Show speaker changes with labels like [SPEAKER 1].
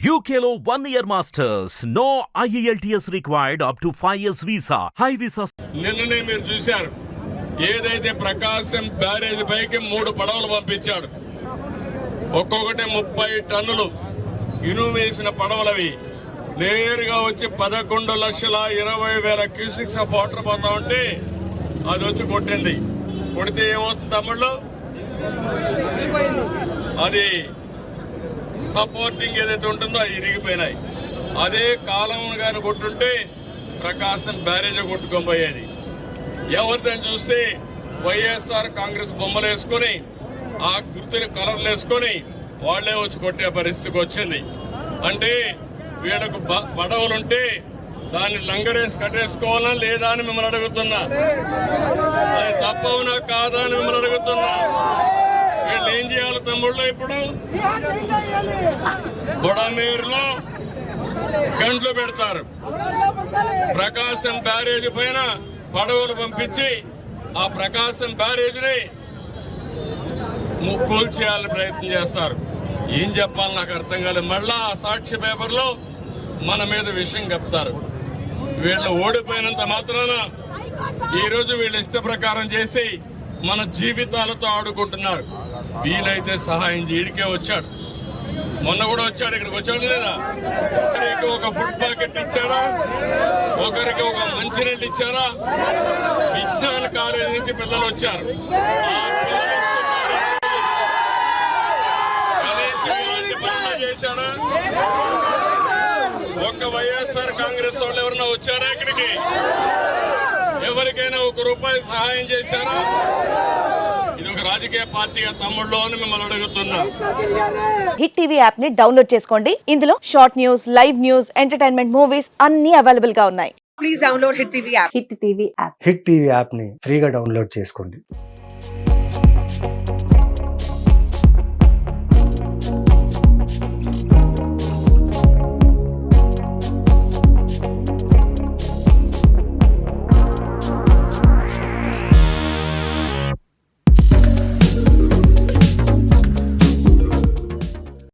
[SPEAKER 1] UKLO 1 year masters. No IELTS required up to 5 years visa. High visa.
[SPEAKER 2] నిన్ననే మీరు చూశారు ఏదైతే ప్రకాశం బ్యారేజ్ పైకి 3 పడవలు పంపించాడు. ఒక్కొక్కటి 30 టన్నులు ఇనుము వేసిన పడవలవి నేరుగా వచ్చి 11,20,000 క్యూసిక్స్ ఆఫ్ వాటర్ పోతా ఉంటే అది వచ్చి కొట్టింది. కొడితే ఏమవుతుంది తమ్ముళ్ళు? అది సపోర్టింగ్ ఏదైతే ఉంటుందో అది ఇరిగిపోయినాయి. అదే కాలం గాని కొట్టుంటే ప్రకాశం బ్యారేజ్ కొట్టుకోబోయేది. ఎవరిదని చూస్తే వైఎస్ఆర్ కాంగ్రెస్ బొమ్మలు వేసుకొని ఆ గుర్తుని కలర్లు వేసుకొని వాళ్లే వచ్చి కొట్టే పరిస్థితికి వచ్చింది. అంటే వీళ్ళకు పడవలుంటే దాన్ని లంగరేసి కట్టేసుకోవాలా లేదా అని మిమ్మల్ని అడుగుతున్నా. అది తప్పవునా కాదా అని మిమ్మల్ని అడుగుతున్నా. వీళ్ళు ఏం చేయాలి తమ్ముళ్ళు? ఇప్పుడు బుడమేరులో గంటలు పెడతారు. ప్రకాశం బ్యారేజ్ పైన పడవలు పంపించి ఆ ప్రకాశం బ్యారేజ్ ని కూల్చేయాలని ప్రయత్నం చేస్తారు. ఏం చెప్పాలి నాకు అర్థం కాలేదు. మళ్ళా ఆ సాక్షి పేపర్లో మన మీద విషయం చెప్తారు. వీళ్ళు ఓడిపోయినంత మాత్రాన ఈరోజు వీళ్ళు ఇష్ట ప్రకారం చేసి మన జీవితాలతో ఆడుకుంటున్నారు. వీలైతే సహాయం చేయడికే వచ్చాడు. మొన్న కూడా వచ్చాడు. ఇక్కడికి వచ్చాడు లేదా? ఒకరికి ఒక ఫుడ్ ప్యాకెట్ ఇచ్చారా? ఒకరికి ఒక మంచినీళ్ళు ఇచ్చారా? విజ్ఞాన కాలేజీ నుంచి పిల్లలు వచ్చారు. చేశాడా? ఒక్క వైఎస్ఆర్ కాంగ్రెస్ వాళ్ళు ఎవరన్నా వచ్చారా ఇక్కడికి? ఎవరికైనా ₹1 సహాయం చేశారా? ఇది ఒక రాజకీయ పార్టీగా తమ్ముళ్ళు అని మిమ్మల్ని అడుగుతున్నా.
[SPEAKER 3] హిట్ టీవీ యాప్ ని డౌన్లోడ్ చేసుకోండి. ఇందులో short news, live news, entertainment movies అన్ని అవైలబుల్ గా ఉన్నాయి.
[SPEAKER 4] Please download hit TV app.
[SPEAKER 3] Hit TV app.
[SPEAKER 5] Hit TV app ని ఫ్రీగా డౌన్లోడ్ చేసుకోండి.